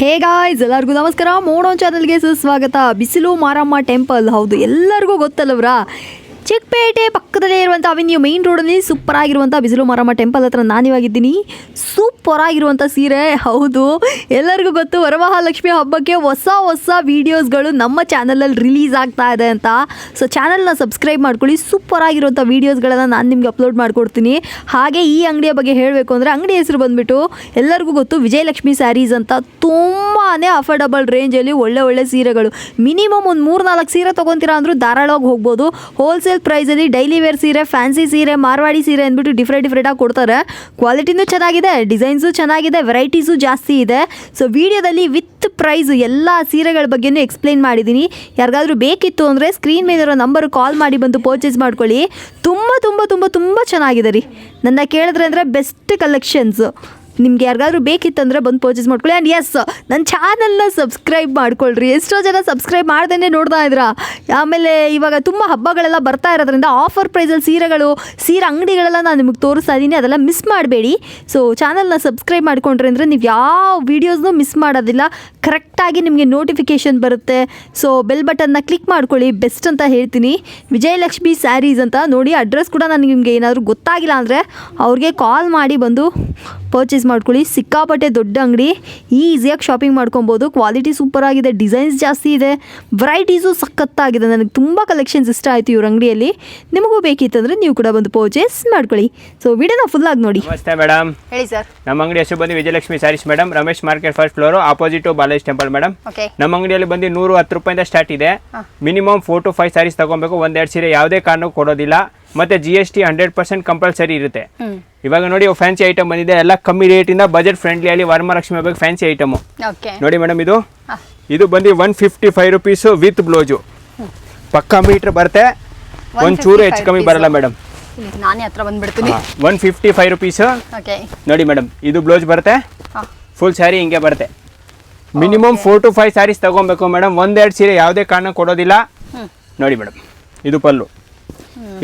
Hey guys, ಎಲ್ಲರಿಗೂ ನಮಸ್ಕಾರ. ಮೋಡೋ ಚಾನಲ್ಗೆ ಸುಸ್ವಾಗತ. ಬಿಸಿಲು ಮಾರಮ್ಮ ಟೆಂಪಲ್, ಹೌದು ಎಲ್ಲರಿಗೂ ಗೊತ್ತಲ್ಲವ್ರಾ? ಚಿಕ್ಕಪೇಟೆ ಪಕ್ಕದಲ್ಲೇ ಇರುವಂಥ ಅವೆನ್ಯೂ ಮೇನ್ ರೋಡಲ್ಲಿ ಸೂಪರ್ ಆಗಿರುವಂಥ ಬಿಸಿಲು ಮಾರಮ್ಮ ಟೆಂಪಲ್ ಹತ್ರ ನಾನಿವಾಗಿದ್ದೀನಿ. ಸೂಪರ್ ಆಗಿರುವಂಥ ಸೀರೆ, ಹೌದು ಎಲ್ಲರಿಗೂ ಗೊತ್ತು. ವರಮಹಾಲಕ್ಷ್ಮಿ ಹಬ್ಬಕ್ಕೆ ಹೊಸ ಹೊಸ ವೀಡಿಯೋಸ್ಗಳು ನಮ್ಮ ಚಾನಲಲ್ಲಿ ರಿಲೀಸ್ ಆಗ್ತಾ ಇದೆ ಅಂತ. ಸೊ ಚಾನಲ್ನ ಸಬ್ಸ್ಕ್ರೈಬ್ ಮಾಡ್ಕೊಳ್ಳಿ. ಸೂಪರ್ ಆಗಿರುವಂಥ ವೀಡಿಯೋಸ್ಗಳನ್ನು ನಾನು ನಿಮಗೆ ಅಪ್ಲೋಡ್ ಮಾಡಿಕೊಡ್ತೀನಿ. ಹಾಗೆ ಈ ಅಂಗಡಿಯ ಬಗ್ಗೆ ಹೇಳಬೇಕು ಅಂದರೆ, ಅಂಗಡಿ ಹೆಸರು ಬಂದುಬಿಟ್ಟು ಎಲ್ಲರಿಗೂ ಗೊತ್ತು, ವಿಜಯಲಕ್ಷ್ಮಿ ಸ್ಯಾರೀಸ್ ಅಂತ. ತುಂಬಾ ಅಫೋರ್ಡಬಲ್ ರೇಂಜಲ್ಲಿ ಒಳ್ಳೆ ಸೀರೆಗಳು. ಮಿನಿಮಮ್ ಒಂದು 3-4 ಸೀರೆ ತೊಗೊತೀರಾ ಅಂದರೂ ಧಾರಾಳವಾಗಿ ಹೋಗ್ಬೋದು. ಹೋಲ್ಸೇಲ್ ಪ್ರೈಸಲ್ಲಿ ಡೈಲಿ ವೇರ್ ಸೀರೆ, ಫ್ಯಾನ್ಸಿ ಸೀರೆ, ಮಾರ್ವಾಡಿ ಸೀರೆ ಅಂದ್ಬಿಟ್ಟು ಡಿಫ್ರೆಂಟಾಗಿ ಕೊಡ್ತಾರೆ. ಕ್ವಾಲಿಟಿನೂ ಚೆನ್ನಾಗಿದೆ, ಡಿಸೈನ್ಸು ಚೆನ್ನಾಗಿದೆ, ವೆರೈಟೀಸು ಜಾಸ್ತಿ ಇದೆ. ಸೊ ವಿಡಿಯೋದಲ್ಲಿ ವಿತ್ ಪ್ರೈಸ್ ಎಲ್ಲ ಸೀರೆಗಳ ಬಗ್ಗೆನೂ ಎಕ್ಸ್ಪ್ಲೇನ್ ಮಾಡಿದ್ದೀನಿ. ಯಾರಿಗಾದ್ರೂ ಬೇಕಿತ್ತು ಅಂದರೆ ಸ್ಕ್ರೀನ್ ಮೇಲಿರೋ ನಂಬರ್ ಕಾಲ್ ಮಾಡಿ ಬಂದು ಪರ್ಚೇಸ್ ಮಾಡ್ಕೊಳ್ಳಿ. ತುಂಬ ಚೆನ್ನಾಗಿದೆ ರೀ. ನನ್ನ ಕೇಳಿದ್ರೆ ಅಂದರೆ ಬೆಸ್ಟ್ ಕಲೆಕ್ಷನ್ಸು. ನಿಮ್ಗೆ ಯಾರಿಗಾದ್ರೂ ಬೇಕಿತ್ತಂದರೆ ಬಂದು ಪರ್ಚೇಸ್ ಮಾಡ್ಕೊಳ್ಳಿ. ಆ್ಯಂಡ್ ಎಸ್, ನನ್ನ ಚಾನಲ್ನ ಸಬ್ಸ್ಕ್ರೈಬ್ ಮಾಡ್ಕೊಳ್ರಿ. ಎಷ್ಟೋ ಜನ ಸಬ್ಸ್ಕ್ರೈಬ್ ಮಾಡ್ದೇ ನೋಡ್ತಾ ಇದ್ದೀರಾ. ಆಮೇಲೆ ಇವಾಗ ತುಂಬ ಹಬ್ಬಗಳೆಲ್ಲ ಬರ್ತಾ ಇರೋದ್ರಿಂದ ಆಫರ್ ಪ್ರೈಸಲ್ಲಿ ಸೀರೆ ಅಂಗಡಿಗಳೆಲ್ಲ ನಾನು ನಿಮಗೆ ತೋರಿಸ್ತಾ ಇದ್ದೀನಿ. ಅದೆಲ್ಲ ಮಿಸ್ ಮಾಡಬೇಡಿ. ಸೊ ಚಾನಲ್ನ ಸಬ್ಸ್ಕ್ರೈಬ್ ಮಾಡ್ಕೊಂಡ್ರೆ ಅಂದರೆ ನೀವು ಯಾವ ವೀಡಿಯೋಸ್ನೂ ಮಿಸ್ ಮಾಡೋದಿಲ್ಲ. ಕರೆಕ್ಟಾಗಿ ನಿಮಗೆ ನೋಟಿಫಿಕೇಷನ್ ಬರುತ್ತೆ. ಸೊ ಬೆಲ್ ಬಟನ್ನ ಕ್ಲಿಕ್ ಮಾಡ್ಕೊಳ್ಳಿ, ಬೆಸ್ಟ್ ಅಂತ ಹೇಳ್ತೀನಿ. ವಿಜಯಲಕ್ಷ್ಮಿ ಸ್ಯಾರೀಸ್ ಅಂತ ನೋಡಿ. ಅಡ್ರೆಸ್ ಕೂಡ ನನಗೆ ನಿಮಗೆ ಏನಾದರೂ ಗೊತ್ತಾಗಿಲ್ಲ ಅಂದರೆ ಅವ್ರಿಗೆ ಕಾಲ್ ಮಾಡಿ ಬಂದು ಪರ್ಚೇಸ್ ಮಾಡ್ಕೊಳ್ಳಿ. ಸಿಕ್ಕಾಪಟ್ಟೆ ದೊಡ್ಡ ಅಂಗಡಿ, ಈಸಿಯಾಗಿ ಶಾಪಿಂಗ್ ಮಾಡ್ಕೊಬೋದು. ಕ್ವಾಲಿಟಿ ಸೂಪರ್ ಆಗಿದೆ, ಡಿಸೈನ್ಸ್ ಜಾಸ್ತಿ ಇದೆ, ವೆರೈಟೀಸು ಸಖತ್ತಾಗಿದೆ. ನನಗೆ ತುಂಬ ಕಲೆಕ್ಷನ್ಸ್ ಇಷ್ಟ ಆಯಿತು ಇವ್ರ ಅಂಗಡಿಯಲ್ಲಿ. ನಿಮಗೂ ಬೇಕಿತ್ತಂದರೆ ನೀವು ಕೂಡ ಬಂದು ಪರ್ಚೇಸ್ ಮಾಡ್ಕೊಳ್ಳಿ. ಸೊ ವಿಡಿಯೋನ ಫುಲ್ ಆಗಿ ನೋಡಿ. ನಮಸ್ತೆ ಮೇಡಮ್. ಹೇಳಿ ಸರ್. ನಮ್ಮ ಅಂಗಡಿ ಹೆಸರು ಬಂದು Vijayalakshmi sarees madam. Ramesh market first floor, opposite Balaji temple madam. ನಮ್ಮ ಅಂಗಡಿಯಲ್ಲಿ ಬಂದು 110 ರೂಪಾಯಿಂದ ಸ್ಟಾರ್ಟ್ ಇದೆ. ಮಿನಿಮಮ್ 4 to 5 ಸ್ಯಾರೀಸ್ ತಗೊಬೇಕು. 1-2 ಸೀರೆ ಯಾವುದೇ ಕಾರಣಕ್ಕೂ ಕೊಡೋದಿಲ್ಲ. ಮತ್ತೆ GST 100% ಕಂಪಲ್ಸರಿ ಇರುತ್ತೆ. ಇವಾಗ ನೋಡಿ ಫ್ಯಾನ್ಸಿ ಐಟಮ್ ಬಂದಿದೆ, ಎಲ್ಲ ಕಮ್ಮಿ ರೇಟ್ ಇಂದ ಬಜೆಟ್ ಫ್ರೆಂಡ್ಲಿ ಅಲ್ಲಿ ವರಮಹಾಲಕ್ಷ್ಮಿ ಹಬ್ಬಕ್ಕೆ ಫ್ಯಾನ್ಸಿ ಐಟಮ್ ನೋಡಿ ಮೇಡಮ್. ಇದು ಬಂದು 155 ರೂಪೀಸ್ ವಿತ್ ಬ್ಲೌಸು. ಪಕ್ಕಾ ಮೀಟರ್ ಬರುತ್ತೆ, ಒಂಚೂರು ಹೆಚ್ಚು ಕಮ್ಮಿ ಬರಲ್ಲ ಮೇಡಮ್. ನಾನೇ ಹತ್ರ ಬಂದ್ಬಿಡ್ತೀನಿ. 155 ರೂಪೀಸ್ ನೋಡಿ ಮೇಡಮ್. ಇದು ಬ್ಲೌಸ್ ಬರುತ್ತೆ, ಫುಲ್ ಸ್ಯಾರಿ ಹಿಂಗೆ ಬರುತ್ತೆ. ಮಿನಿಮಮ್ 4 to 5 ಸ್ಯಾರೀಸ್ ತಗೊಬೇಕು ಮೇಡಮ್. 1-2 ಸೀರೆ ಯಾವುದೇ ಕಾರಣ ಕೊಡೋದಿಲ್ಲ. ನೋಡಿ ಮೇಡಮ್, ಇದು ಪಲ್ಲು.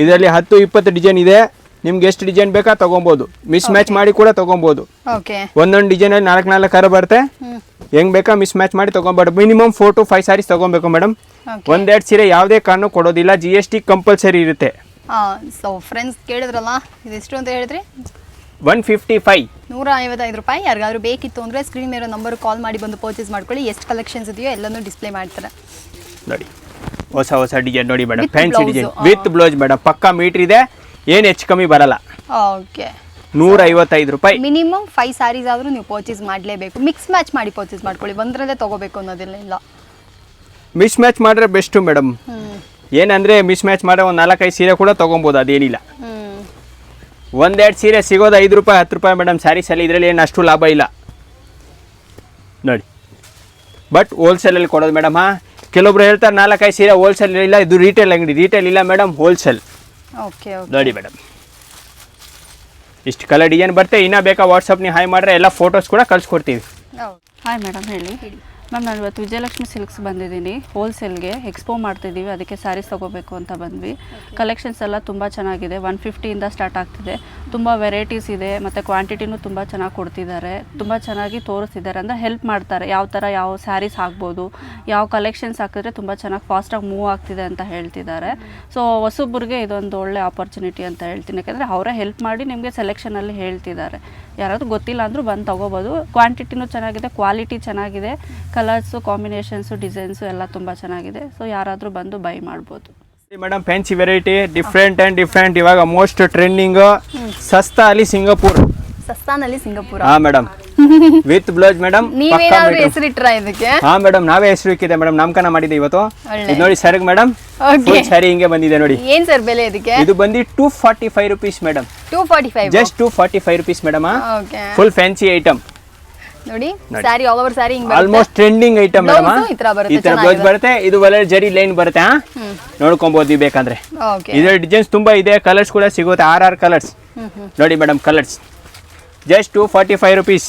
ಇದರಲ್ಲಿ 10-20 ಡಿಸೈನ್ ಇದೆ. ನಿಮ್ಗೆ ಎಷ್ಟು ಡಿಸೈನ್ ಬೇಕಾ ತಗೊಬೋದು. ಮಿಸ್ ಮ್ಯಾಚ್ ಮಾಡಿ ಕೂಡ ತಗೊಬೋದು. ಒಂದೊಂದು ಡಿಸೈನ್ ಅಲ್ಲಿ 4 ಕಲರ್ ಬರುತ್ತೆ. ಹೆಂಗ್ ಬೇಕಾ ಮಿಸ್ ಮ್ಯಾಚ್ ಮಾಡಿ ತಗೊಬೋದು. ಮಿನಿಮಮ್ 4 to 5 ಸ್ಯಾರೀಸ್ ತಗೊಬೇಕು ಮೇಡಮ್. 1-2 ಸೀರೆ ಯಾವುದೇ ಕಾರಣ ಕೊಡೋದಿಲ್ಲ. GST ಕಂಪಲ್ಸರಿ ಇರುತ್ತೆ. ಸೊ ಫ್ರೆಂಡ್ಸ್ ಕೇಳಿದ್ರಲ್ಲ, ಇದೆಷ್ಟು ಅಂತ ಹೇಳಿದ್ರಿ? 155 155 ರೂಪಾಯಿ. ಯಾರಿಗಾದ್ರೂ ಬೇಕಿತ್ತು ಅಂದರೆ ಸ್ಕ್ರೀನ್ ಮೇಲಿರೋ ನಂಬರ್ ಕಾಲ್ ಮಾಡಿ ಬಂದು ಪರ್ಚೇಸ್ ಮಾಡ್ಕೊಳ್ಳಿ. ಎಷ್ಟು ಕಲೆಕ್ಷನ್ಸ್ ಇದೆಯೋ ಎಲ್ಲನೂ ಡಿಸ್ಪ್ಲೇ ಮಾಡ್ತಾರೆ ನೋಡಿ. ಹೊಸ ಡಿಸೈನ್ ನೋಡಿ madam, fancy design with blouse madam. ಪಕ್ಕಾ ಮೀಟರ್ ಇದೆ, ಏನು ಹೆಚ್ಚು ಕಮ್ಮಿ ಬರಲ್ಲ. ಓಕೆ, 155 ರೂಪಾಯಿ. ಮಿನಿಮಮ್ 5 ಸ್ಯಾರೀಸ್ ಆದರೂ ನೀವು ಪರ್ಚೇಸ್ ಮಾಡಲೇಬೇಕು. ಮಿಕ್ಸ್ ಮ್ಯಾಚ್ ಮಾಡಿ ಪರ್ಚೇಸ್ ಮಾಡ್ಕೊಳ್ಳಿ. ಬಂದ್ರಲ್ಲೇ ತಗೋಬೇಕು ಅನ್ನೋದಿಲ್ಲ. ಮಿಸ್ ಮ್ಯಾಚ್ ಮಾಡಿದ್ರೆ ಬೆಸ್ಟು ಮೇಡಮ್. ಏನಂದರೆ ಮಿಸ್ ಮ್ಯಾಚ್ ಮಾಡಿದ್ರೆ ಒಂದು 4-5 ಸೀರೆ ಕೂಡ ತೊಗೊಬೋದು, ಅದೇನಿಲ್ಲ. 1-2 ಸೀರೆ ಸಿಗೋದು 5 ರೂಪಾಯಿ 10 ರೂಪಾಯಿ ಮೇಡಮ್ ಸ್ಯಾರೀಸಲ್ಲಿ. ಇದರಲ್ಲಿ ಏನು ಅಷ್ಟು ಲಾಭ ಇಲ್ಲ ನೋಡಿ. ಬಟ್ ಹೋಲ್ಸೇಲಲ್ಲಿ ಕೊಡೋದು ಮೇಡಮ್. ಕೆಲವೊಬ್ರು ಹೇಳ್ತಾರೆ 4-5 ಸೀರೆ ಹೋಲ್ಸೇಲ್ ಇಲ್ಲ, ಇದು ರಿಟೇಲ್ ಅಂಗಡಿ. ರಿಟೇಲ್ ಇಲ್ಲ ಮೇಡಮ್, ಹೋಲ್ಸೇಲ್. ನೋಡಿ ಮೇಡಮ್, ಇಷ್ಟು ಕಲರ್ ಡಿಸೈನ್ ಬರುತ್ತೆ. ಇನ್ನೂ ಬೇಕಾ ವಾಟ್ಸಪ್ ನೀವು ಹಾಯ್ ಮಾಡಿದ್ರೆ ಎಲ್ಲ ಫೋಟೋಸ್ ಕೂಡ ಕಳಿಸ್ಕೊಡ್ತೀವಿ. ಹಾಯ್ ಮೇಡಮ್, ಹೇಳಿ ಮ್ಯಾಮ್. ನಾನು ಇವತ್ತು ವಿಜಯಲಕ್ಷ್ಮಿ ಸಿಲ್ಕ್ಸ್ ಬಂದಿದ್ದೀನಿ. ಹೋಲ್ಸೇಲ್ಗೆ ಎಕ್ಸ್ಪೋ ಮಾಡ್ತಿದ್ದೀವಿ, ಅದಕ್ಕೆ ಸ್ಯಾರೀಸ್ ತೊಗೋಬೇಕು ಅಂತ ಬಂದ್ವಿ. ಕಲೆಕ್ಷನ್ಸ್ ಎಲ್ಲ ತುಂಬ ಚೆನ್ನಾಗಿದೆ. 150ಇಂದ ಸ್ಟಾರ್ಟ್ ಆಗ್ತಿದೆ. ತುಂಬ ವೆರೈಟೀಸ್ ಇದೆ, ಮತ್ತು ಕ್ವಾಂಟಿಟಿನೂ ತುಂಬ ಚೆನ್ನಾಗಿ ಕೊಡ್ತಿದ್ದಾರೆ. ತುಂಬ ಚೆನ್ನಾಗಿ ತೋರಿಸ್ತಿದ್ದಾರೆ, ಅಂದರೆ ಹೆಲ್ಪ್ ಮಾಡ್ತಾರೆ. ಯಾವ ಥರ ಯಾವ ಸ್ಯಾರೀಸ್ ಆಗ್ಬೋದು, ಯಾವ ಕಲೆಕ್ಷನ್ಸ್ ಹಾಕಿದ್ರೆ ತುಂಬ ಚೆನ್ನಾಗಿ ಫಾಸ್ಟಾಗಿ ಮೂವ್ ಆಗ್ತಿದೆ ಅಂತ ಹೇಳ್ತಿದ್ದಾರೆ. ಸೊ ಹೊಸಬ್ರಿಗೆ ಇದೊಂದು ಒಳ್ಳೆ ಆಪರ್ಚುನಿಟಿ ಅಂತ ಹೇಳ್ತೀನಿ. ಯಾಕೆಂದರೆ ಅವರೇ ಹೆಲ್ಪ್ ಮಾಡಿ ನಿಮಗೆ ಸೆಲೆಕ್ಷನಲ್ಲಿ ಹೇಳ್ತಿದ್ದಾರೆ. ಯಾರಾದರೂ ಗೊತ್ತಿಲ್ಲ ಅಂದರೂ ಬಂದು ತೊಗೋಬೋದು. ಕ್ವಾಂಟಿಟಿನೂ ಚೆನ್ನಾಗಿದೆ, ಕ್ವಾಲಿಟಿ ಚೆನ್ನಾಗಿದೆ, ಕಲರ್ಸು, ಕಾಂಬಿನೇಷನ್ಸು, ಡಿಸೈನ್ಸು ಎಲ್ಲ ತುಂಬ ಚೆನ್ನಾಗಿದೆ. ಸೊ ಯಾರಾದರೂ ಬಂದು ಬೈ ಮಾಡ್ಬೋದು ಮೇಡಮ್. Fancy variety, different. ಇವಾಗ ಮೋಸ್ಟ್ ಟ್ರೆಂಡಿಂಗ್ ಸಸ್ತಾ ಅಲ್ಲಿ ಸಿಂಗಾಪುರ್. ಹಾ ಮೇಡಮ್, ವಿತ್ ಬ್ಲೌಸ್ ಮೇಡಮ್. ಹಾ ಮೇಡಮ್, ನಾವೇ ಹೆಸರು ಇಕ್ಕಿದೆ ಮೇಡಮ್, ನಾಮಕರಣ ಮಾಡಿದೆ ಇವತ್ತು. ಇದು ನೋಡಿ ಸರ್ ಮೇಡಮ್, ಸರಿ ಹಿಂಗೆ ಬಂದಿದೆ ನೋಡಿ. ಏನ್ ಸರ್ ಬೆಲೆ ಇದಕ್ಕೆ? ಇದು ಬಂದು 245 rupees madam. 245, just 245 rupees madam. Full fancy item ನೋಡಿ. ಸ್ಯಾರಿ ಆಲ್ ಓವರ್ ಸ್ಯಾರಿ ಹಿಂಗೆ ಆಲ್ಮೋಸ್ಟ್ ಟ್ರೆಂಡಿಂಗ್ ಐಟಮ್ ಮೇಡಮ್. ಈ ತರ ಬ್ಲೌಸ್ ಬರುತ್ತೆ. ಇದು ಒಳ್ಳೆ ಜರಿ ಲೈನ್ ಬರುತ್ತೆ. ನೋಡ್ಕೊಬಹುದು ನೀವು ಬೇಕಂದ್ರೆ. ಇದರ ಡಿಸೈನ್ಸ್ ತುಂಬಾ ಇದೆ, ಕಲರ್ಸ್ ಕೂಡ ಸಿಗುತ್ತೆ. 6 ಕಲರ್ಸ್ ನೋಡಿ ಮೇಡಮ್. ಕಲರ್ಸ್ ಜಸ್ಟ್ 245 ರೂಪೀಸ್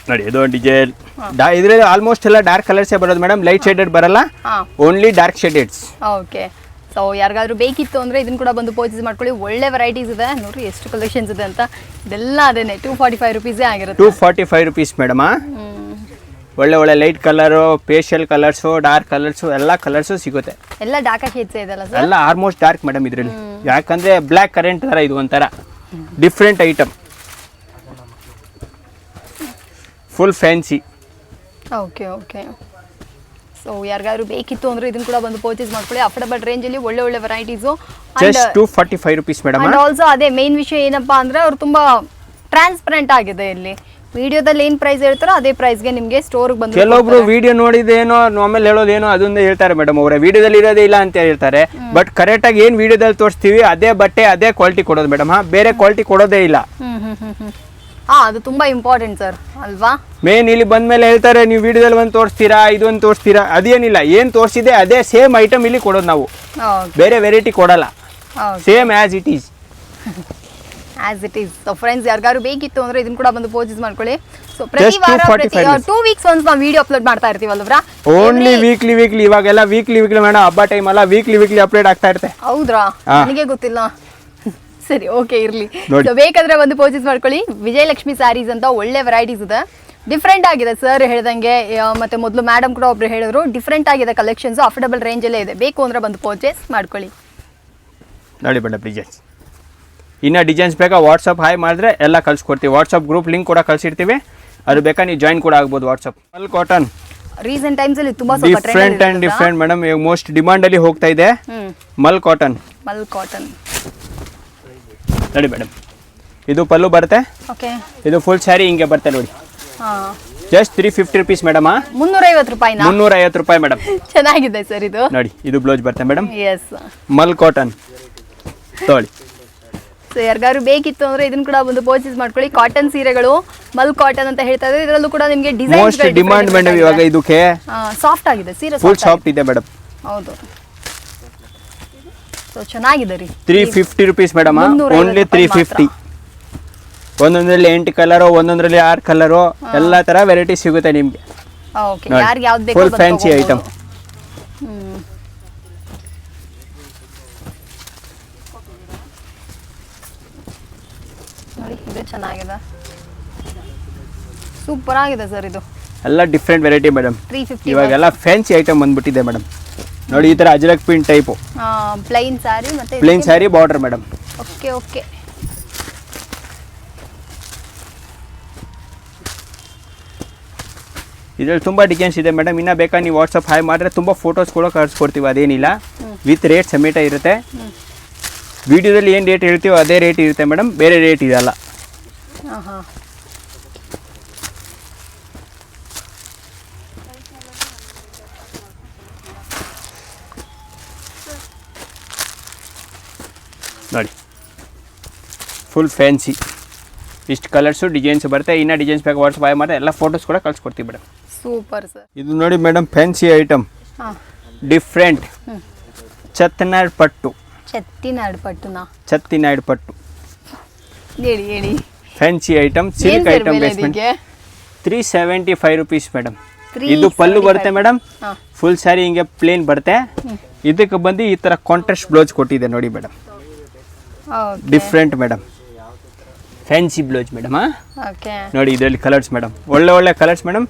ನೋಡಿ. ಇದು ಡಿಸೈನ್ ಇದ್ರಲ್ಲಿ ಆಲ್ಮೋಸ್ಟ್ ಎಲ್ಲ ಡಾರ್ಕ್ ಕಲರ್ಸೇ ಬರೋದು ಮೇಡಮ್. ಲೈಟ್ ಶೇಡೆಡ್ ಬರಲ್ಲ, ಓನ್ಲಿ ಡಾರ್ಕ್ ಶೇಡೆಡ್ಸ್. ಓಕೆ. ಸೊ ಯಾರಿಗಾದ್ರೂ ಬೇಕಿತ್ತು ಅಂದರೆ ಇದನ್ನು ಕೂಡ ಬಂದು ಪರ್ಚೇಸ್ ಮಾಡ್ಕೊಳ್ಳಿ. ಒಳ್ಳೆ ವೆರೈಟೀಸ್ ಇದೆ ನೋಡ್ರಿ, ಎಷ್ಟು ಕಲೆಕ್ಷನ್ಸ್ ಇದೆ ಅಂತ. ಇದೆಲ್ಲ ಅದೇನೆ 245 ರುಪೀಸೇ ಆಗಿರುತ್ತೆ. 245 ರುಪೀಸ್ ಮೇಡಮ್. ಒಳ್ಳೆ light colour, facial colours, dark colours, ಎಲ್ಲ ಕಲರ್ಸು ಸಿಗುತ್ತೆ. ಎಲ್ಲ ಡಾರ್ಕ್ ಶೇಡ್ಸ್ ಇದೆಲ್ಲ ಸರ್? ಎಲ್ಲ ಆಲ್ಮೋಸ್ಟ್ ಡಾರ್ಕ್ ಮೇಡಮ್ ಇದರಲ್ಲಿ. ಯಾಕಂದರೆ ಬ್ಲ್ಯಾಕ್ ಕರೆಂಟ್ ಥರ ಇದು ಒಂಥರ different item, full fancy. Okay. So ಯಾರಿಗಾದ್ರೂ ಬೇಕಿತ್ತು ಅಂದರೆ ಇದನ್ನು ಕೂಡ ಬಂದು ಪರ್ಚೇಸ್ ಮಾಡ್ಕೊಳ್ಳಿ. ಅಫೋರ್ಡಬಲ್ ರೇಂಜಲ್ಲಿ ಒಳ್ಳೆ varieties. Just 245 rupees madam. And also ಅದೇ ಮೇನ್ ವಿಷಯ ಏನಪ್ಪ ಅಂದರೆ ಅವ್ರು ತುಂಬ ಟ್ರಾನ್ಸ್ಪರೆಂಟ್ ಆಗಿದೆ. ಇಲ್ಲಿ ವಿಡಿಯೋದಲ್ಲಿ ಏನು ಪ್ರೈಸ್ ಹೇಳ್ತಾರೋ ಅದೇ ಪ್ರೈಸ್ಗೆ ನಿಮಗೆ ಸ್ಟೋರ್ಗೆ ಬಂದು. ಕೆಲವೊಬ್ರು ವಿಡಿಯೋ ನೋಡಿದೇನೋ ಆಮೇಲೆ ಹೇಳೋದೇನೋ ಅದೊಂದು ಹೇಳ್ತಾರೆ ಮೇಡಮ್ ಅವರೇ, ವಿಡಿಯೋದಲ್ಲಿ ಇರೋದೇ ಇಲ್ಲ ಅಂತ ಹೇಳ್ತಾರೆ. ಬಟ್ ಕರೆಕ್ಟಾಗಿ ಏನು ವಿಡಿಯೋದಲ್ಲಿ ತೋರಿಸ್ತೀವಿ ಅದೇ ಬಟ್ಟೆ ಅದೇ ಕ್ವಾಲಿಟಿ ಕೊಡೋದು ಮೇಡಮ್. ಬೇರೆ ಕ್ವಾಲಿಟಿ ಕೊಡೋದೇ ಇಲ್ಲ. ಅದು ತುಂಬಾ ಇಂಪಾರ್ಟೆಂಟ್ ಸರ್ ಅಲ್ವಾ. ಮೇನ್ ಇಲ್ಲಿ ಬಂದ್ಮೇಲೆ ಹೇಳ್ತಾರೆ ನೀವು ವಿಡಿಯೋದಲ್ಲಿ ಒಂದು ತೋರಿಸ್ತೀರಾ, ಇದೊಂದು ತೋರಿಸ್ತೀರಾ. ಅದೇನಿಲ್ಲ, ಏನು ತೋರಿಸಿದೆ ಅದೇ ಸೇಮ್ ಐಟಮ್ ಇಲ್ಲಿ ಕೊಡೋದು ನಾವು. ಬೇರೆ ವೆರೈಟಿ ಕೊಡಲ್ಲ, same as it is. So friends ಯಾರಿಗಾರು ಬೇಕಿತ್ತು ಅಂದ್ರೆ ಇದನ್ನ ಕೂಡ ಬಂದು ಪರ್ಚೇಸ್ ಮಾಡ್ಕೊಳ್ಳಿ. ಸೊ ಪ್ರತಿ ವಾರ 2 ವೀಕ್ಸ್ ಒನ್ಸ್ ನಾವು ವಿಡಿಯೋ ಅಪ್ಲೋಡ್ ಮಾಡ್ತಾ ಇರ್ತೀವಲ್ವಾ? ಓನ್ಲಿ ವೀಕ್ಲಿ ಇವಾಗೆಲ್ಲ ವೀಕ್ಲಿ ಮೇಡಮ್, ಹಬ್ಬ ಟೈಮ್ ಅಲ್ಲ, ವೀಕ್ಲಿ ಅಪ್ಡೇಟ್ ಆಗ್ತಾ ಇರುತ್ತೆ. ಹೌದ್ರಾ? ನನಗೆ ಗೊತ್ತಿಲ್ಲ. ಸರಿ, ಓಕೆ, ಇರ್ಲಿ. ಸೊ ಬೇಕಾದ್ರೆ ಒಂದು ಪರ್ಚೇಸ್ ಮಾಡ್ಕೊಳ್ಳಿ. ವಿಜಯಲಕ್ಷ್ಮಿ ಸ್ಯಾರೀಸ್ ಅಂತ ಒಳ್ಳೆ ವೆರೈಟೀಸ್ ಇದೆ, ಡಿಫ್ರೆಂಟ್ ಆಗಿದೆ ಸರ್ ಹೇಳ್ದಂಗೆ. ಮತ್ತೆ ಮೊದಲು ಮೇಡಮ್ ಕೂಡ ಒಬ್ರು ಹೇಳಿದ್ರು ಡಿಫ್ರೆಂಟ್ ಆಗಿದೆ ಕಲೆಕ್ಷನ್ಸ್, ಅಫೋರ್ಡಬಲ್ ರೇಂಜಲ್ಲೇ ಇದೆ. ಬೇಕು ಅಂದ್ರೆ ಬಂದು ಪರ್ಚೇಸ್ ಮಾಡ್ಕೊಳ್ಳಿ. ನೋಡಿ ಮೇಡಮ್ ಡಿಸೈನ್ಸ್. ಇನ್ನು ಡಿಸೈನ್ಸ್ ಬೇಕಾ ವಾಟ್ಸಪ್ ಹಾಯ್ ಮಾಡಿದ್ರೆ ಎಲ್ಲ ಕಳ್ಸಿಕೊಡ್ತೀವಿ. ವಾಟ್ಸಪ್ ಗ್ರೂಪ್ ಲಿಂಕ್ ಕೂಡ ಕಳಿಸಿರ್ತೀವಿ, ಅದು ಬೇಕಾ ನೀವು ಜಾಯಿನ್ ಕೂಡ ಆಗ್ಬೋದು. ವಾಟ್ಸಪ್ ಮಲ್ ಕಾಟನ್ ರೀಸೆಂಟ್ ಟೈಮ್ಸ್ ಅಲ್ಲಿ ತುಂಬಾ ಡಿಫ್ರೆಂಟ್ ಮೇಡಮ್, ಮೋಸ್ಟ್ ಡಿಮಾಂಡ್ ಅಲ್ಲಿ ಹೋಗ್ತಾ ಇದೆ ಮಲ್ ಕಾಟನ್. ನೋಡಿ ಮೇಡಮ್, ಇದು ಪಲ್ಲು ಬರುತ್ತೆ. ಇದು ಫುಲ್ ಸ್ಯಾರಿ ಹಿಂಗೆ ಬರುತ್ತೆ ನೋಡಿ. Just 350 rupees madam. 350 ರೂಪಾಯಿ. 350 ರೂಪಾಯಿ ಮೇಡಮ್. ಚೆನ್ನಾಗಿದೆ ಸರ್ ಇದು. ನೋಡಿ ಇದು ಬ್ಲೌಸ್ ಬರುತ್ತೆ ಮೇಡಮ್. ಎಸ್, ಮಲ್ ಕಾಟನ್ ತೊಗೊಳ್ಳಿ. ಸೊ ಯಾರಿಗಾರು ಬೇಕಿತ್ತು ಅಂದ್ರೆ ಇದನ್ನ ಕೂಡ ಒಂದು ಪರ್ಚೇಸ್ ಮಾಡ್ಕೊಳ್ಳಿ. ಕಾಟನ್ ಸೀರೆಗಳು ಮಲ್ ಕಾಟನ್ ಅಂತ ಹೇಳ್ತಾ ಇದ್ದಾರೆ. ಇದರಲ್ಲೂ ಕೂಡ ನಿಮಗೆ ಡಿಸೈನ್ ಮೋಸ್ಟ್ ಡಿಮಾಂಡ್ ಮೇಡಮ್ ಇವಾಗ. ಇದಕ್ಕೆ ಸಾಫ್ಟ್ ಆಗಿದೆ ಸೀರೆ, ಫುಲ್ ಸಾಫ್ಟ್ ಇದೆ ಮೇಡಮ್. ಹೌದು, ಸೊ ಚೆನ್ನಾಗಿದೆ ರೀ. 350 ರುಪೀಸ್ ಮೇಡಮ್. ಓನ್ಲಿ 350. ಒಂದೊಂದ್ರಲ್ಲಿ 8 ಕಲರು, ಒಂದೊಂದ್ರಲ್ಲಿ 6 ಕಲರು, ಎಲ್ಲ ತರ ವೆರೈಟಿ ಸಿಗುತ್ತೆ ನಿಮ್ಗೆ. ಓಕೆ, ಯಾರಿಗೆ ಯಾವ್ದು ಬೇಕು ಫುಲ್ ಫ್ಯಾನ್ಸಿ ಐಟಮ್. ನೋಡಿ ಇದು ಚೆನ್ನಾಗಿದೆ, ಸೂಪರ್ ಆಗಿದೆ ಸರ್. ಇದು ಎಲ್ಲ ಡಿಫ್ರೆಂಟ್ ವೆರೈಟಿ ಮೇಡಮ್. 350. ಇವಾಗೆಲ್ಲ ಫ್ಯಾನ್ಸಿ ಐಟಮ್ ಬಂದ್ಬಿಟ್ಟಿದೆ ಮೇಡಮ್. ನೋಡಿ ಈ ತರ Ajrak print type, plain sari ಮತ್ತೆ plain sari border madam. Okay. ಇದ್ರಲ್ಲಿ ತುಂಬ ಡಿಸೈನ್ಸ್ ಇದೆ ಮೇಡಮ್. ಇನ್ನ ಬೇಕಾ ನೀವು ವಾಟ್ಸಪ್ ಹಾಯ್ ಮಾಡಿದ್ರೆ ತುಂಬ ಫೋಟೋಸ್ ಕೂಡ ಕಳಿಸ್ಕೊಡ್ತೀವಿ, ಅದೇನಿಲ್ಲ. ವಿತ್ ರೇಟ್ ಸಮೇತ ಇರುತ್ತೆ. ವಿಡಿಯೋದಲ್ಲಿ ಏನು ರೇಟ್ ಹೇಳ್ತೀವೋ ಅದೇ ರೇಟ್ ಇರುತ್ತೆ ಮೇಡಮ್, ಬೇರೆ ರೇಟ್ ಇರಲ್ಲ. ನೋಡಿ ಫುಲ್ ಫ್ಯಾನ್ಸಿ, ಇಷ್ಟು ಕಲರ್ಸು ಡಿಸೈನ್ಸ್ ಬರುತ್ತೆ. ಇನ್ನು ಡಿಸೈನ್ಸ್ ಬೇಕು ವಾಟ್ಸಪ್ ಹಾಯ್ ಮಾಡಿದ್ರೆ ಎಲ್ಲ ಫೋಟೋಸ್ ಕೂಡ ಕಳಿಸ್ಕೊಡ್ತೀವಿ ಮೇಡಮ್. Super sir. ಇದು ನೋಡಿ ಮೇಡಮ್ ಫ್ಯಾನ್ಸಿ ಐಟಮ್, ಡಿಫ್ರೆಂಟ್ ಚತ್ತಿನಾಡ್ ಪಟ್ಟು. ಚತ್ತಿನಾಡ್ ಪಟ್ಟು ಹೇಳಿ. Fancy item, silk item basement. 375 rupees madam. ಇದು ಪಲ್ಲು ಬರುತ್ತೆ ಮೇಡಮ್, ಫುಲ್ ಸ್ಯಾರಿ ಹಿಂಗೆ ಪ್ಲೇನ್ ಬರುತ್ತೆ. ಇದಕ್ಕೆ ಬಂದು ಈ ಥರ ಕಾಂಟ್ರಾಸ್ಟ್ ಬ್ಲೌಸ್ ಕೊಟ್ಟಿದೆ ನೋಡಿ madam. Different madam, fancy blouse madam. ನೋಡಿ ಇದರಲ್ಲಿ ಕಲರ್ಸ್ ಮೇಡಮ್, ಒಳ್ಳೆ colours madam.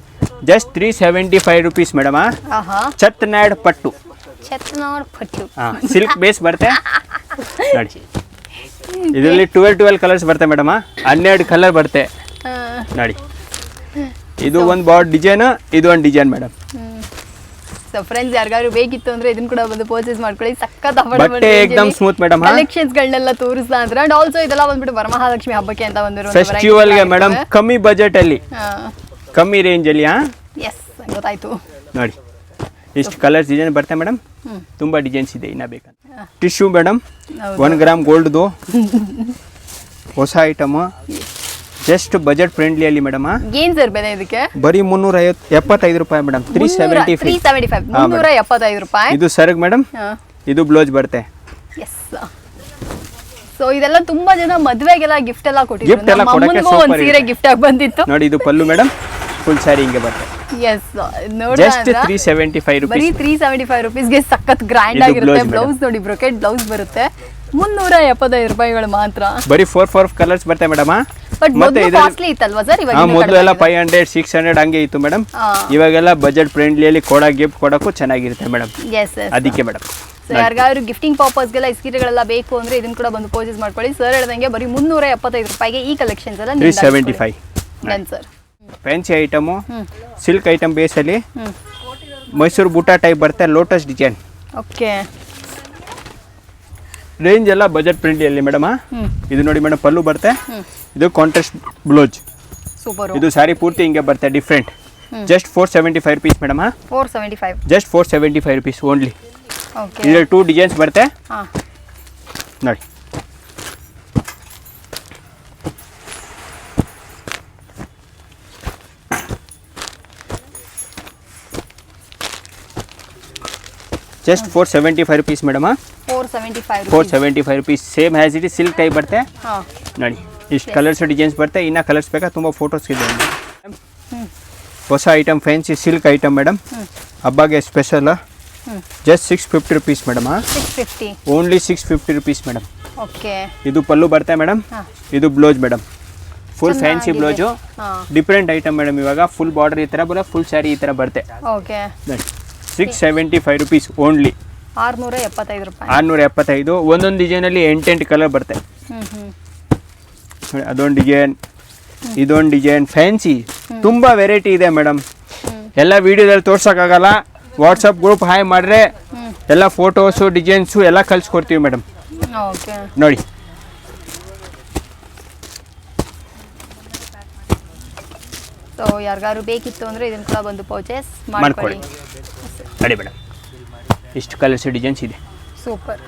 Just 375 rupees madam. ಚತ್ನಾಡ್ ಪಟ್ಟು, ಸಿಲ್ಕ್ ಬೇಸ್ ಬರುತ್ತೆ ನೋಡಿ. ಇದರಲ್ಲಿ 12 ಕಲರ್ಸ್ ಬರುತ್ತೆ ಮೇಡಮ್. 12 ಕಲರ್ ಬರುತ್ತೆ ನೋಡಿ. ಇದು ಒಂದು ಬಾರ್ಡ್ ಡಿಸೈನ್, ಇದು ಒಂದು ಡಿಸೈನ್ ಮೇಡಮ್. ಸೊ ಫ್ರೆಂಡ್ಸ್ ಯಾರಿಗಾದ್ರು ಬೇಕಿತ್ತು ಅಂದ್ರೆ ಇದನ್ನ ಕೂಡ ಬಂದು ಪರ್ಚೇಸ್ ಮಾಡ್ಕೊಳ್ಳಿ. ಸಕ್ಕತ್ ಬಟ್ಟೆ ಏಕದಮ್ ಸ್ಮೂತ್ ಮೇಡಮ್. ಕಲೆಕ್ಷನ್ಸ್ ಗಳನ್ನೆಲ್ಲ ತೋರಿಸ್ತಾ ಅಂದ್ರೆ. ಅಂಡ್ ಆಲ್ಸೋ ಇದೆಲ್ಲ ಬಂದ್ಬಿಟ್ಟು ವರಮಹಾಲಕ್ಷ್ಮಿ ಹಬ್ಬಕ್ಕೆ ಅಂತ ಬಂದಿರೋ ಫೆಸ್ಟಿವಲ್ ಗೆ ಮೇಡಮ್, ಕಮ್ಮಿ ಬಜೆಟ್ ಅಲ್ಲಿ, ಕಮ್ಮಿ ರೇಂಜ್ ಅಲ್ಲಿ. ಎಸ್, ಗೊತ್ತಾಯ್ತು ನೋಡಿ ಇಷ್ಟು ಕಲರ್ಸ್ ಡಿಸೈನ್ ಬರುತ್ತೆ ಮೇಡಮ್. ತುಂಬಾ ಡಿಸೈನ್ಸ್ ಇದೆ. ಇನ್ನ ಬೇಕಂತ ಟಿಶ್ಯೂ ಮೇಡಮ್, 1 ಗ್ರಾಮ್ ಗೋಲ್ಡ್ದು ಹೊಸ ಐಟಮ್. ಜಸ್ಟ್ ಬಜೆಟ್ ಫ್ರೆಂಡ್ಲಿ ಅಲ್ಲಿ ಮೇಡಮ್. ಏನ್ ಸರ್ ಬೆಲೆ ಇದಕ್ಕೆ? ಬರೀ 375 ರೂಪಾಯಿ ಮೇಡಮ್. 375 ರೂಪಾಯಿ. ಇದು ಸರ್ಗ್ ಮೇಡಮ್, ಇದು ಬ್ಲೌಸ್ ಬರುತ್ತೆ. ಎಸ್. ಸೊ ಇದೆಲ್ಲ ತುಂಬಾ ಜನ ಮದುವೆಗೆಲ್ಲ ಗಿಫ್ಟ್ ಎಲ್ಲ ಕೊಟ್ಟಿದ್ರು. ಗಿಫ್ಟ್ ಎಲ್ಲ ಕೊಡಕ್ಕೆ ಒಂದು ಸೀರೆ ಗಿಫ್ಟ್ ಆಗಿ ಬಂದಿತ್ತು ನೋಡಿ. ಇದು ಪಲ್ಲು ಮೇಡಮ್, ಫುಲ್ ಸ್ಯಾರಿ ಹಿಂಗೆ ಬರುತ್ತೆ. ಎಸ್ ಜಸ್ಟ್ 375 ಬರೀ ರುಪೀಸ್ 375 ರುಪೀಸ್ಗೆ ಸಖತ್ ಗ್ರ್ಯಾಂಡ್ ಇದು ಆಗಿರುತ್ತೆ. blouse ಬ್ಲೌಸ್ ನೋಡಿ ಬ್ರೊಕೆಟ್ ಬ್ಲೌಸ್ ಬರುತ್ತೆ 375 ರೂಪಾಯಿಗಳು ಮಾತ್ರ. ಬರೀ 4 ಕಲರ್ಸ್ ಬರ್ತವೆ ಮೇಡಮ್. ಬಟ್ ಮೊದಲು ಕಾಸ್ಟ್ಲಿ ಇತ್ತಲ್ವಾ ಸರ್? ಇವಾಗ ಮೊದಲು ಎಲ್ಲ 500 600 ಹಂಗೆ ಇತ್ತು ಮೇಡಮ್. ಇವಾಗೆಲ್ಲ ಬಜೆಟ್ ಫ್ರೆಂಡ್ಲಿಯಲ್ಲಿ ಗಿಫ್ಟ್ ಕೊಡೋಕ್ಕೂ ಚೆನ್ನಾಗಿರುತ್ತೆ ಮೇಡಮ್. ಅದಕ್ಕೆ ಮೇಡಮ್ ಸೊ ಯಾರಿಗಾದ್ರು ಗಿಫ್ಟಿಂಗ್ ಪರ್ಪಸ್ಗೆಲ್ಲ ಈ ಸೀರೆಗಳೆಲ್ಲ ಬೇಕು ಅಂದ್ರೆ ಇದನ್ನ ಕೂಡ ಬಂದು ಪರ್ಚೇಸ್ ಮಾಡ್ಕೊಳ್ಳಿ. ಸರ್ ಹೇಳ್ದಂಗೆ ಬರೀ 375 ರೂಪಾಯಿಗೆ ಈ ಕಲೆಕ್ಷನ್ಸ್ ಎಲ್ಲ 375. Done sir. Fancy item, silk item ಬೇಸಲ್ಲಿ ಮೈಸೂರು ಬೂಟಾ ಟೈಪ್ ಬರುತ್ತೆ, ಲೋಟಸ್ ಡಿಸೈನ್. ಓಕೆ, ರೇಂಜ್ ಎಲ್ಲ ಬಜೆಟ್ ಫ್ರೆಂಡ್ಲಿಯಲ್ಲಿ ಮೇಡಮ್. ಇದು ನೋಡಿ ಮೇಡಮ್, ಪಲ್ಲು ಬರುತ್ತೆ, ಇದು ಕಾಂಟ್ರಾಸ್ಟ್ ಬ್ಲೌಸ್. ಸೂಪರ್. ಇದು ಸಾರಿ ಪೂರ್ತಿ ಹಿಂಗೆ ಬರುತ್ತೆ different. Just 475 rupees madam. 475. Just 475 rupees only. Okay, ಇದರಲ್ಲಿ 2 ಡಿಸೈನ್ಸ್ ಬರುತ್ತೆ ನೋಡಿ. Just 475 rupees madam. 475 rupees. Same has it silk type ಬರುತ್ತೆ ನೋಡಿ. ಇಷ್ಟು ಕಲರ್ಸ್ ಡಿಸೈನ್ಸ್ ಬರುತ್ತೆ. ಇನ್ನು ಕಲರ್ಸ್ ಬೇಕಾ? ತುಂಬ ಫೋಟೋಸ್ ಇದೆ. ಹೊಸ item fancy silk item madam, ಹಬ್ಬಗೆ special. Just 650 rupees madam. 650. Only 650 rupees madam. Okay, ಇದು ಪಲ್ಲು ಬರುತ್ತೆ ಮೇಡಮ್. ಇದು blouse madam, full fancy blouse. Different item madam. ಇವಾಗ ಫುಲ್ ಬಾರ್ಡರ್ ಈ ಥರ ಬರೋ, ಫುಲ್ ಸ್ಯಾರಿ ಈ ಥರ ಬರುತ್ತೆ. Okay, 675 rupees only. 675 ರೂಪಾಯಿ. 675. ಒಂದೊಂದು ಡಿಸೈನಲ್ಲಿ 8 ಕಲರ್ ಬರುತ್ತೆ. ಅದೊಂದು ಡಿಸೈನ್, ಇದೊಂದು ಡಿಸೈನ್, ಫ್ಯಾನ್ಸಿ ತುಂಬ ವೆರೈಟಿ ಇದೆ ಮೇಡಮ್. ಎಲ್ಲ ವಿಡಿಯೋದಲ್ಲಿ ತೋರ್ಸೋಕ್ಕಾಗಲ್ಲ. ವಾಟ್ಸಪ್ ಗ್ರೂಪ್ ಹಾಯ್ ಮಾಡಿದ್ರೆ ಎಲ್ಲ ಫೋಟೋಸು ಡಿಸೈನ್ಸು ಎಲ್ಲ ಕಳಿಸ್ಕೊಡ್ತೀವಿ ಮೇಡಮ್. ಓಕೆ, ನೋಡಿ. ಸೊ ಯಾರಿಗಾರು ಬೇಕಿತ್ತು ಅಂದರೆ ಇದನ್ನು ಕೂಡ ಬಂದು ಪರ್ಚೇಸ್ ಮಾಡ್ಕೊಳ್ಳಿ. ನೋಡಿ ಮೇಡಮ್, ಇಷ್ಟು ಕಲರ್ಸ್ ಡಿಸೈನ್ಸ್ ಇದೆ. ಸೂಪರ್.